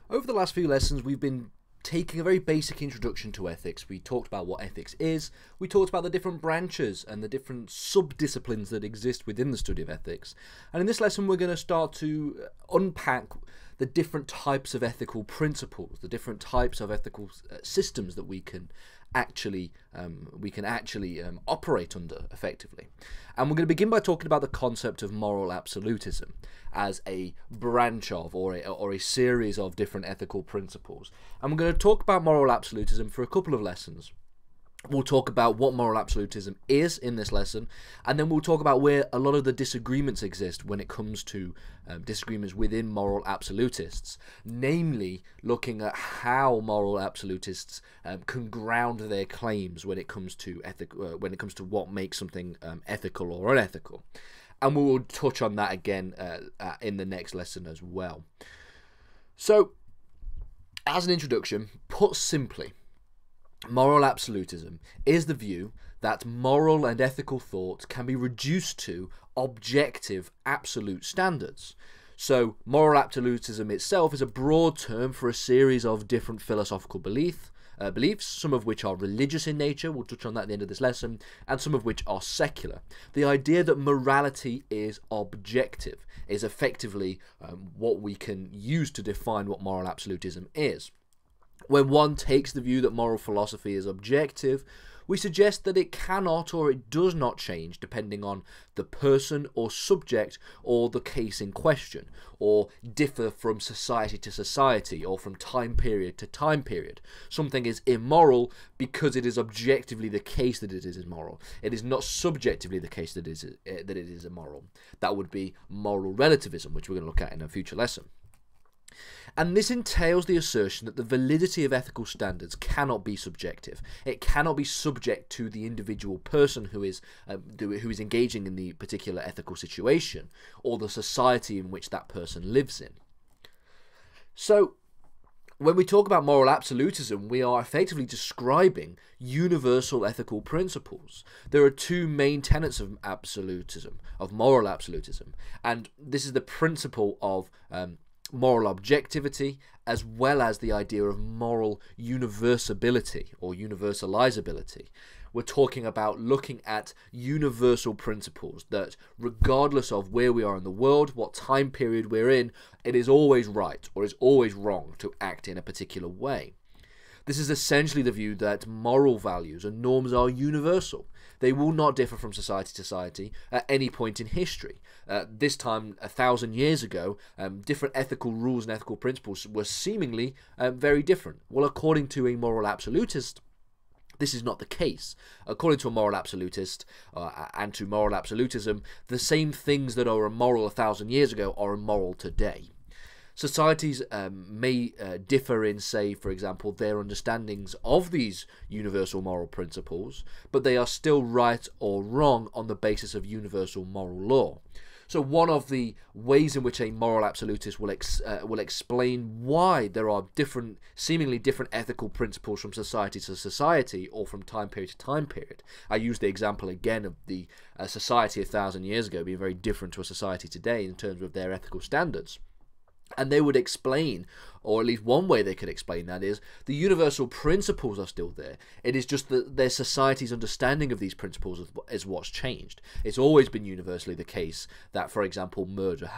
Over the last few lessons, we've been taking a very basic introduction to ethics. We talked about what ethics is, we talked about the different branches and the different sub-disciplines that exist within the study of ethics. And in this lesson, we're going to start to unpack the different types of ethical principles, the different types of ethical systems that we can actually operate under effectively. And we're going to begin by talking about the concept of moral absolutism as a branch of or a series of different ethical principles. And we're going to talk about moral absolutism for a couple of lessons. We'll talk about what moral absolutism is in this lesson, and then we'll talk about where a lot of the disagreements exist when it comes to disagreements within moral absolutists, namely looking at how moral absolutists can ground their claims when it comes to what makes something ethical or unethical. And we will touch on that again in the next lesson as well. So, as an introduction, put simply, moral absolutism is the view that moral and ethical thought can be reduced to objective absolute standards. So moral absolutism itself is a broad term for a series of different philosophical beliefs, some of which are religious in nature, we'll touch on that at the end of this lesson, and some of which are secular. The idea that morality is objective is effectively what we can use to define what moral absolutism is. When one takes the view that moral philosophy is objective, we suggest that it cannot or it does not change depending on the person or subject or the case in question, or differ from society to society or from time period to time period. Something is immoral because it is objectively the case that it is immoral. It is not subjectively the case that it is immoral. That would be moral relativism, which we're going to look at in a future lesson. And this entails the assertion that the validity of ethical standards cannot be subjective. It cannot be subject to the individual person who is engaging in the particular ethical situation, or the society in which that person lives in. So, when we talk about moral absolutism, we are effectively describing universal ethical principles. There are two main tenets of absolutism, of moral absolutism, and this is the principle of moral objectivity, as well as the idea of moral universability or universalizability. We're talking about looking at universal principles that, regardless of where we are in the world, what time period we're in, it is always right or is always wrong to act in a particular way. This is essentially the view that moral values and norms are universal. They will not differ from society to society at any point in history. This time, 1,000 years ago, different ethical rules and ethical principles were seemingly very different. Well, according to a moral absolutist, this is not the case. According to a moral absolutist and to moral absolutism, the same things that are immoral 1,000 years ago are immoral today. Societies may differ in, say, for example, their understandings of these universal moral principles, but they are still right or wrong on the basis of universal moral law. So one of the ways in which a moral absolutist will explain why there are seemingly different ethical principles from society to society or from time period to time period. I use the example again of the society 1,000 years ago being very different to a society today in terms of their ethical standards. And they would explain, or at least one way they could explain that is, the universal principles are still there. It is just that their society's understanding of these principles is what's changed. It's always been universally the case that, for example, murder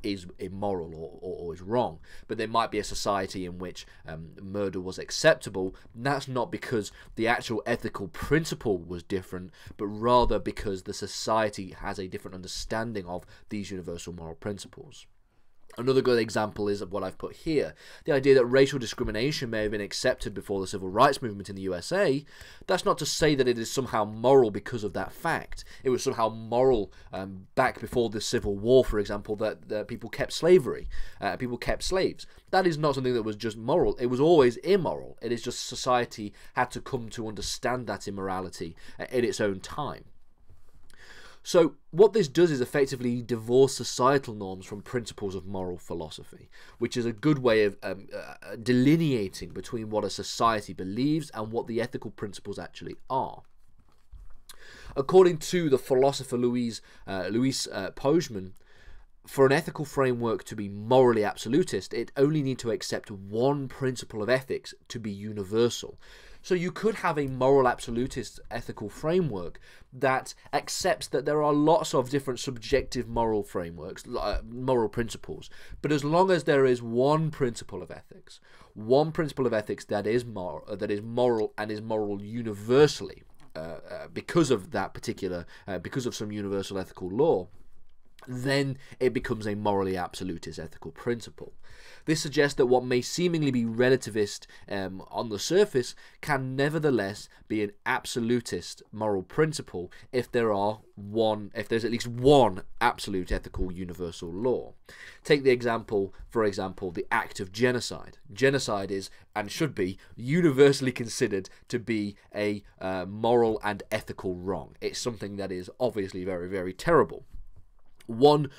is immoral or is wrong. But there might be a society in which murder was acceptable. And that's not because the actual ethical principle was different, but rather because the society has a different understanding of these universal moral principles. Another good example is of what I've put here. The idea that racial discrimination may have been accepted before the civil rights movement in the USA, that's not to say that it is somehow moral because of that fact. It was somehow moral back before the Civil War, for example, that people kept slavery, people kept slaves. That is not something that was just moral. It was always immoral. It is just society had to come to understand that immorality in its own time. So what this does is effectively divorce societal norms from principles of moral philosophy, which is a good way of delineating between what a society believes and what the ethical principles actually are. According to the philosopher Louis Pojman, for an ethical framework to be morally absolutist, it only needs to accept one principle of ethics to be universal. So you could have a moral absolutist ethical framework that accepts that there are lots of different subjective moral frameworks, moral principles, but as long as there is one principle of ethics that is moral and is moral universally, because of that particular, because of some universal ethical law, then it becomes a morally absolutist ethical principle. This suggests that what may seemingly be relativist on the surface can nevertheless be an absolutist moral principle if there's at least one absolute ethical universal law. Take the example, for example, the act of genocide. Genocide is, and should be, universally considered to be a moral and ethical wrong. It's something that is obviously very, very terrible. One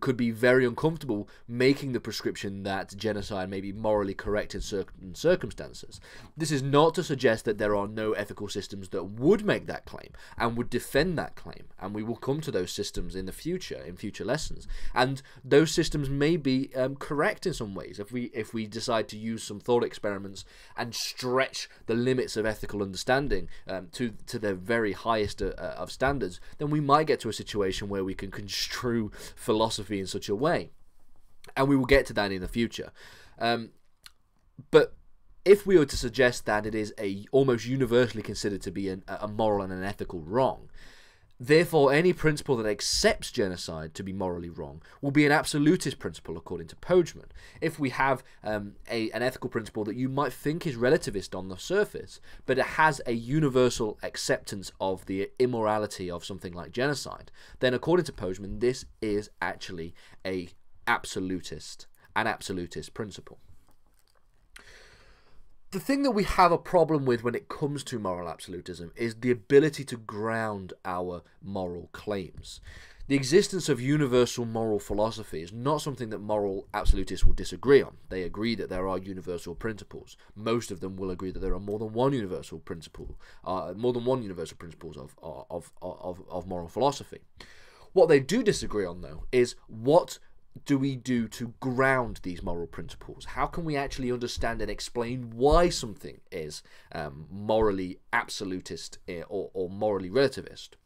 could be very uncomfortable making the prescription that genocide may be morally correct in certain circumstances. This is not to suggest that there are no ethical systems that would make that claim and would defend that claim, and we will come to those systems in the future, in future lessons. And those systems may be correct in some ways. If we decide to use some thought experiments and stretch the limits of ethical understanding to the very highest of standards, then we might get to a situation where we can construe philosophy in such a way, and we will get to that in the future. But if we were to suggest that it is almost universally considered to be a moral and an ethical wrong, therefore any principle that accepts genocide to be morally wrong will be an absolutist principle according to Pojman. If we have an ethical principle that you might think is relativist on the surface, but it has a universal acceptance of the immorality of something like genocide, then according to Pojman, this is actually an absolutist principle. The thing that we have a problem with when it comes to moral absolutism is the ability to ground our moral claims. The existence of universal moral philosophy is not something that moral absolutists will disagree on. They agree that there are universal principles. Most of them will agree that there are more than one universal principles of moral philosophy. What they do disagree on, though, is what do we do to ground these moral principles? How can we actually understand and explain why something is morally absolutist or morally relativist?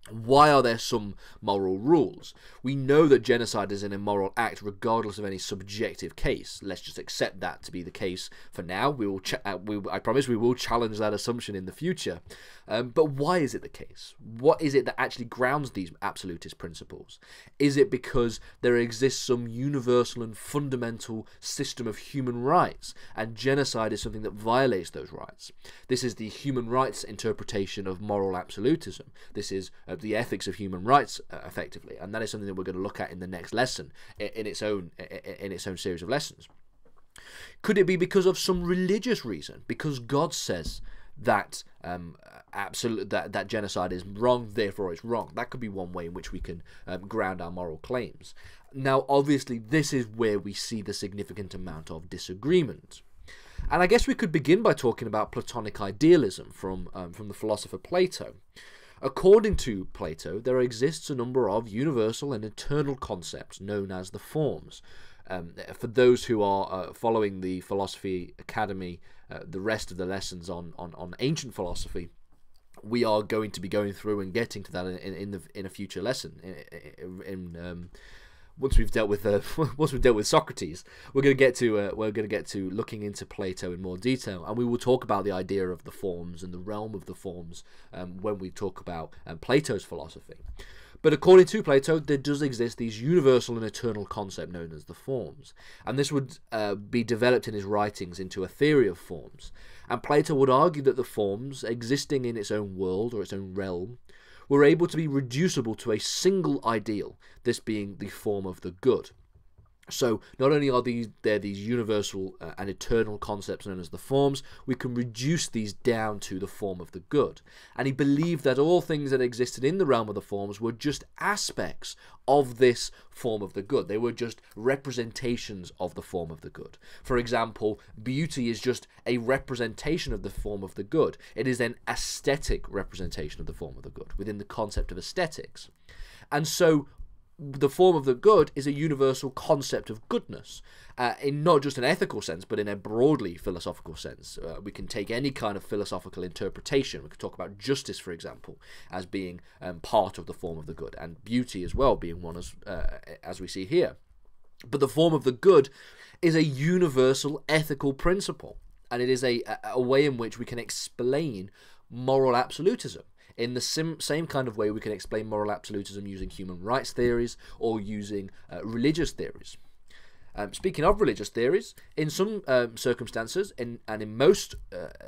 Why are there some moral rules? We know that genocide is an immoral act regardless of any subjective case. Let's just accept that to be the case for now. I promise we will challenge that assumption in the future. But why is it the case? What is it that actually grounds these absolutist principles? Is it because there exists some universal and fundamental system of human rights, and genocide is something that violates those rights? This is the human rights interpretation of moral absolutism. This is the ethics of human rights, effectively, and that is something that we're going to look at in the next lesson, in its own series of lessons. Could it be because of some religious reason? Because God says that that genocide is wrong, therefore it's wrong. That could be one way in which we can ground our moral claims. Now, obviously, this is where we see the significant amount of disagreement. And I guess we could begin by talking about Platonic idealism from the philosopher Plato. According to Plato, there exists a number of universal and eternal concepts known as the forms. For those who are following the Philosophy Academy, the rest of the lessons on ancient philosophy, we are going to be going through and getting to that in a future lesson. Once we've dealt with Socrates, we're going to get to looking into Plato in more detail, and we will talk about the idea of the forms and the realm of the forms when we talk about Plato's philosophy. But according to Plato, there does exist these universal and eternal concept known as the forms, and this would be developed in his writings into a theory of forms. And Plato would argue that the forms, existing in its own world or its own realm, were able to be reducible to a single ideal, this being the form of the good. So not only are there these universal and eternal concepts known as the forms, we can reduce these down to the form of the good. And he believed that all things that existed in the realm of the forms were just aspects of this form of the good. They were just representations of the form of the good. For example, beauty is just a representation of the form of the good. It is an aesthetic representation of the form of the good within the concept of aesthetics. And so the form of the good is a universal concept of goodness, in not just an ethical sense, but in a broadly philosophical sense. We can take any kind of philosophical interpretation. We could talk about justice, for example, as being part of the form of the good, and beauty as well being one, as we see here. But the form of the good is a universal ethical principle, and it is a way in which we can explain moral absolutism. In the same kind of way we can explain moral absolutism using human rights theories or using religious theories. Speaking of religious theories, in some circumstances, and in most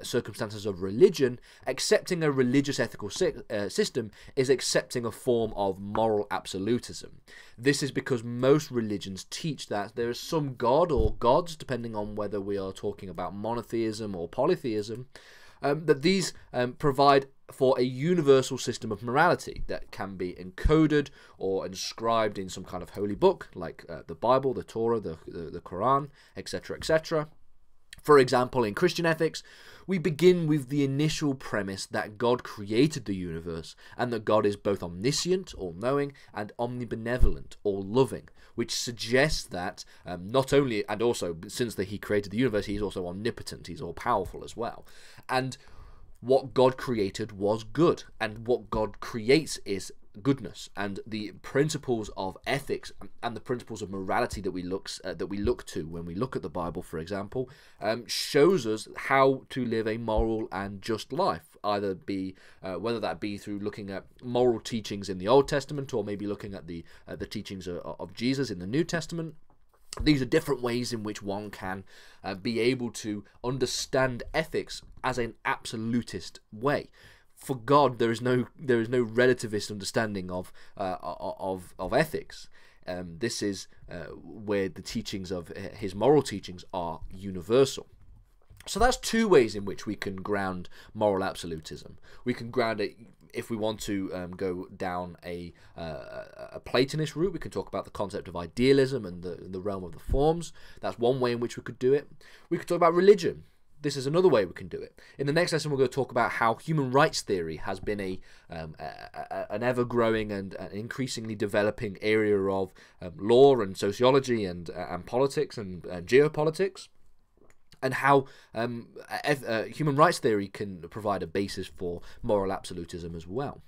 circumstances of religion, accepting a religious ethical system is accepting a form of moral absolutism. This is because most religions teach that there is some god or gods, depending on whether we are talking about monotheism or polytheism, that these provide for a universal system of morality that can be encoded or inscribed in some kind of holy book, like the Bible, the Torah, the Quran, etc., etc. For example, in Christian ethics, we begin with the initial premise that God created the universe and that God is both omniscient, all-knowing, and omnibenevolent, all-loving, which suggests that not only, and also, since He created the universe, He is also omnipotent, He's all-powerful as well. And what God created was good, and what God creates is goodness, and the principles of ethics and the principles of morality that we look to when we look at the Bible, for example, shows us how to live a moral and just life. Either be whether that be through looking at moral teachings in the Old Testament, or maybe looking at the teachings of Jesus in the New Testament. These are different ways in which one can be able to understand ethics as an absolutist way. For God, there is no relativist understanding of ethics. This is where the teachings of His moral teachings are universal. So that's two ways in which we can ground moral absolutism. We can ground it, if we want to go down a Platonist route. We can talk about the concept of idealism and the realm of the forms. That's one way in which we could do it. We could talk about religion. This is another way we can do it. In the next lesson, we're going to talk about how human rights theory has been an ever-growing and increasingly developing area of law and sociology and politics and geopolitics, and how human rights theory can provide a basis for moral absolutism as well.